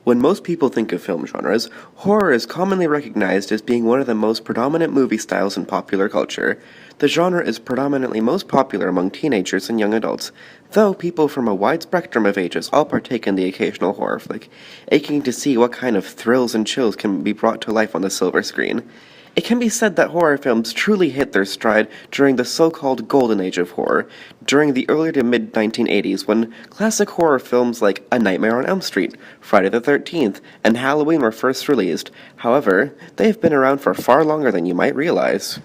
When most people think of film genres, horror is commonly recognized as being one of the most predominant movie styles in popular culture. The genre is predominantly most popular among teenagers and young adults, though people from a wide spectrum of ages all partake in the occasional horror flick, aching to see what kind of thrills and chills can be brought to life on the silver screen. It can be said that horror films truly hit their stride during the so-called golden age of horror, during the early to mid-1980s when classic horror films like A Nightmare on Elm Street, Friday the 13th, and Halloween were first released. However, they have been around for far longer than you might realize.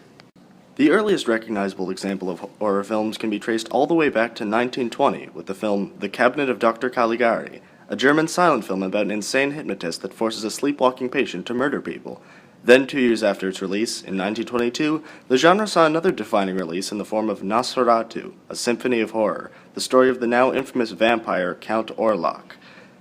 The earliest recognizable example of horror films can be traced all the way back to 1920 with the film The Cabinet of Dr. Caligari, a German silent film about an insane hypnotist that forces a sleepwalking patient to murder people. Then, 2 years after its release, in 1922, the genre saw another defining release in the form of Nosferatu, a symphony of horror, the story of the now infamous vampire Count Orlok.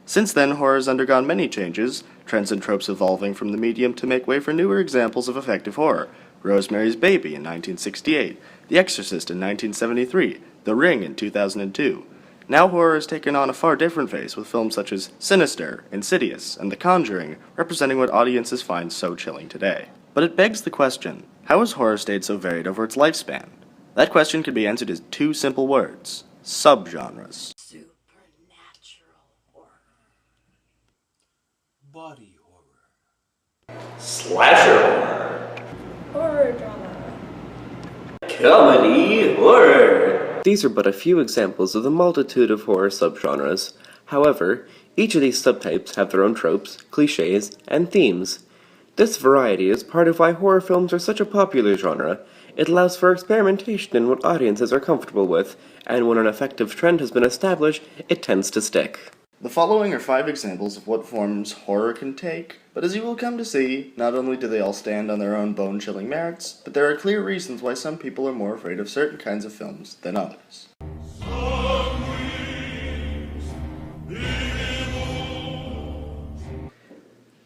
Since then, horror has undergone many changes, trends and tropes evolving from the medium to make way for newer examples of effective horror. Rosemary's Baby in 1968, The Exorcist in 1973, The Ring in 2002. Now horror has taken on a far different face with films such as Sinister, Insidious, and The Conjuring representing what audiences find so chilling today. But it begs the question, how has horror stayed so varied over its lifespan? That question can be answered in two simple words: subgenres. Supernatural horror. Body horror. Slasher horror. Horror drama. Comedy horror. These are but a few examples of the multitude of horror subgenres. However, each of these subtypes have their own tropes, cliches, and themes. This variety is part of why horror films are such a popular genre. It allows for experimentation in what audiences are comfortable with, and when an effective trend has been established, it tends to stick. The following are 5 examples of what forms horror can take, but as you will come to see, not only do they all stand on their own bone-chilling merits, but there are clear reasons why some people are more afraid of certain kinds of films than others.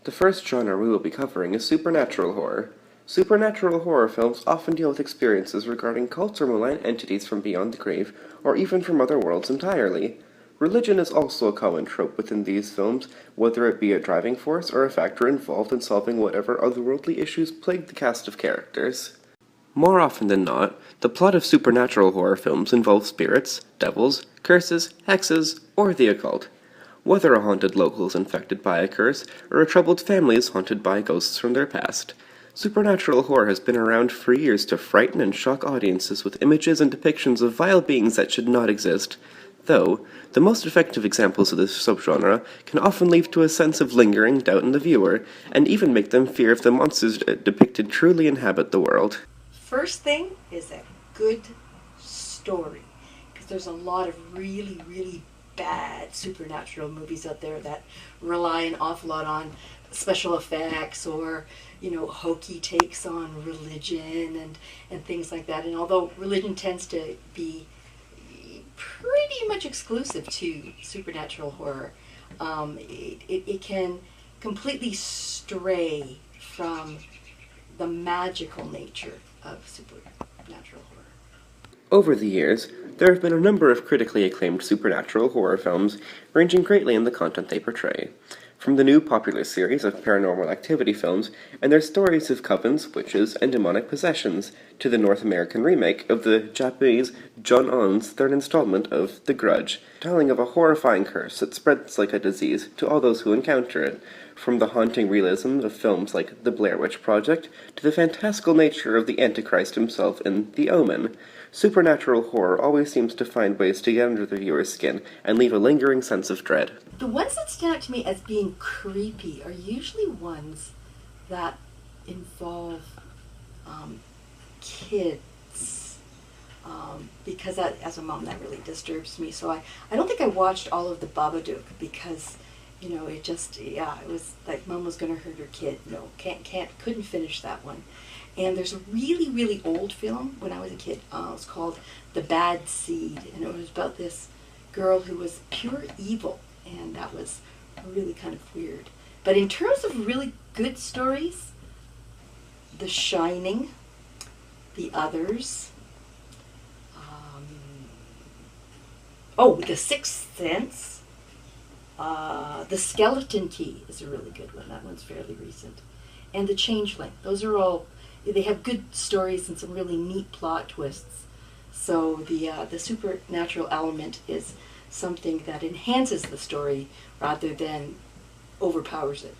The first genre we will be covering is supernatural horror. Supernatural horror films often deal with experiences regarding cults or malign entities from beyond the grave, or even from other worlds entirely. Religion is also a common trope within these films, whether it be a driving force or a factor involved in solving whatever otherworldly issues plague the cast of characters. More often than not, the plot of supernatural horror films involves spirits, devils, curses, hexes, or the occult. Whether a haunted local is infected by a curse, or a troubled family is haunted by ghosts from their past, supernatural horror has been around for years to frighten and shock audiences with images and depictions of vile beings that should not exist. Though, the most effective examples of this subgenre can often lead to a sense of lingering doubt in the viewer, and even make them fear if the monsters depicted truly inhabit the world. First thing is a good story, because there's a lot of really, really bad supernatural movies out there that rely an awful lot on special effects or, hokey takes on religion and things like that. And although religion tends to be pretty much exclusive to supernatural horror, it can completely stray from the magical nature of supernatural horror. Over the years, there have been a number of critically acclaimed supernatural horror films, ranging greatly in the content they portray. From the new popular series of paranormal activity films and their stories of covens, witches, and demonic possessions, to the North American remake of the Japanese John On's third installment of The Grudge, telling of a horrifying curse that spreads like a disease to all those who encounter it. From the haunting realism of films like The Blair Witch Project to the fantastical nature of the Antichrist himself in The Omen, supernatural horror always seems to find ways to get under the viewer's skin and leave a lingering sense of dread. The ones that stand out to me as being creepy are usually ones that involve kids, because that, as a mom, that really disturbs me. So I don't think I watched all of the Babadook because, it was like mom was going to hurt her kid. No, couldn't finish that one. And there's a really, really old film when I was a kid. It was called The Bad Seed, and it was about this girl who was pure evil, and that was really kind of weird. But in terms of really good stories, The Shining, The Others, The Sixth Sense, The Skeleton Key is a really good one. That one's fairly recent. And The Changeling. Those are all, they have good stories and some really neat plot twists. So the supernatural element is something that enhances the story rather than overpowers it.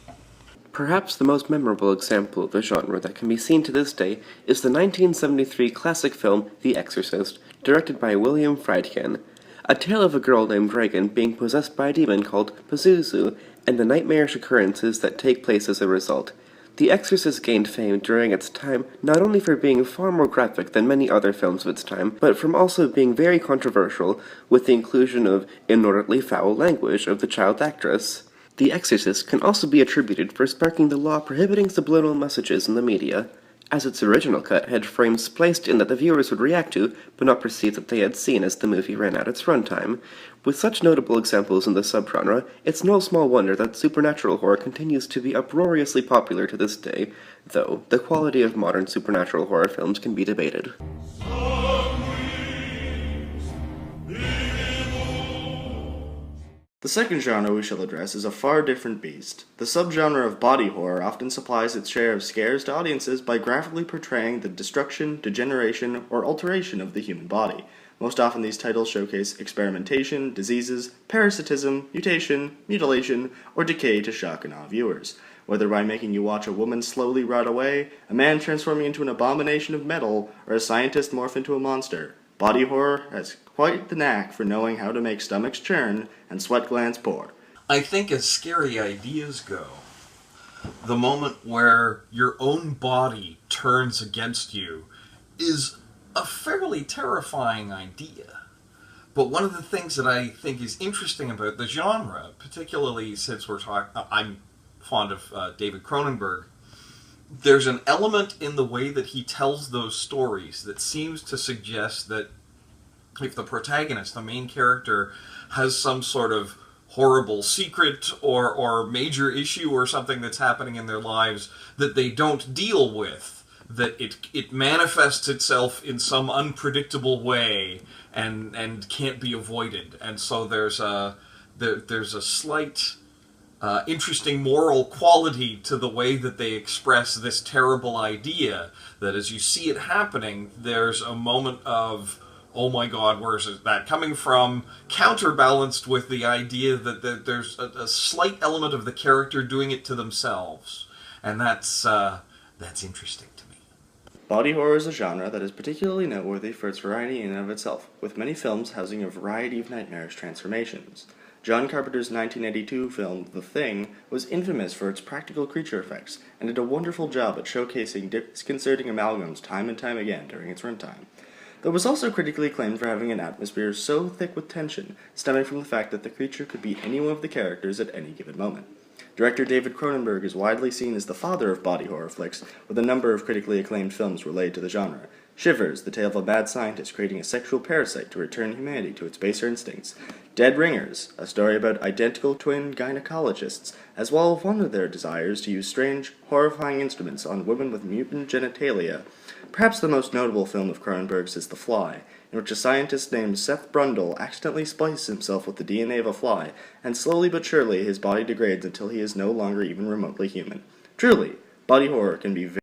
Perhaps the most memorable example of the genre that can be seen to this day is the 1973 classic film The Exorcist, directed by William Friedkin. A tale of a girl named Regan being possessed by a demon called Pazuzu, and the nightmarish occurrences that take place as a result. The Exorcist gained fame during its time not only for being far more graphic than many other films of its time, but from also being very controversial with the inclusion of inordinately foul language of the child actress. The Exorcist can also be attributed for sparking the law prohibiting subliminal messages in the media, as its original cut had frames spliced in that the viewers would react to, but not perceive that they had seen as the movie ran out its runtime. With such notable examples in the subgenre, it's no small wonder that supernatural horror continues to be uproariously popular to this day, though the quality of modern supernatural horror films can be debated. The second genre we shall address is a far different beast. The subgenre of body horror often supplies its share of scares to audiences by graphically portraying the destruction, degeneration, or alteration of the human body. Most often these titles showcase experimentation, diseases, parasitism, mutation, mutilation, or decay to shock and awe viewers. Whether by making you watch a woman slowly rot away, a man transforming into an abomination of metal, or a scientist morph into a monster, body horror has quite the knack for knowing how to make stomachs churn and sweat glands pour. I think as scary ideas go, the moment where your own body turns against you is a fairly terrifying idea. But one of the things that I think is interesting about the genre, particularly since I'm fond of David Cronenberg, there's an element in the way that he tells those stories that seems to suggest that if the protagonist, the main character, has some sort of horrible secret or major issue or something that's happening in their lives that they don't deal with, that it manifests itself in some unpredictable way and can't be avoided. And so there's a slight interesting moral quality to the way that they express this terrible idea, that as you see it happening, there's a moment of, oh my god, where is that coming from, counterbalanced with the idea that there's a slight element of the character doing it to themselves. And that's interesting to me. Body horror is a genre that is particularly noteworthy for its variety in and of itself, with many films housing a variety of nightmarish transformations. John Carpenter's 1982 film, The Thing, was infamous for its practical creature effects, and did a wonderful job at showcasing disconcerting amalgams time and time again during its runtime. Though it was also critically acclaimed for having an atmosphere so thick with tension, stemming from the fact that the creature could be any one of the characters at any given moment. Director David Cronenberg is widely seen as the father of body horror flicks, with a number of critically acclaimed films related to the genre. Shivers, the tale of a mad scientist creating a sexual parasite to return humanity to its baser instincts. Dead Ringers, a story about identical twin gynecologists, as well as one of their desires to use strange, horrifying instruments on women with mutant genitalia. Perhaps the most notable film of Cronenberg's is The Fly, in which a scientist named Seth Brundle accidentally splices himself with the DNA of a fly, and slowly but surely his body degrades until he is no longer even remotely human. Truly, body horror can be very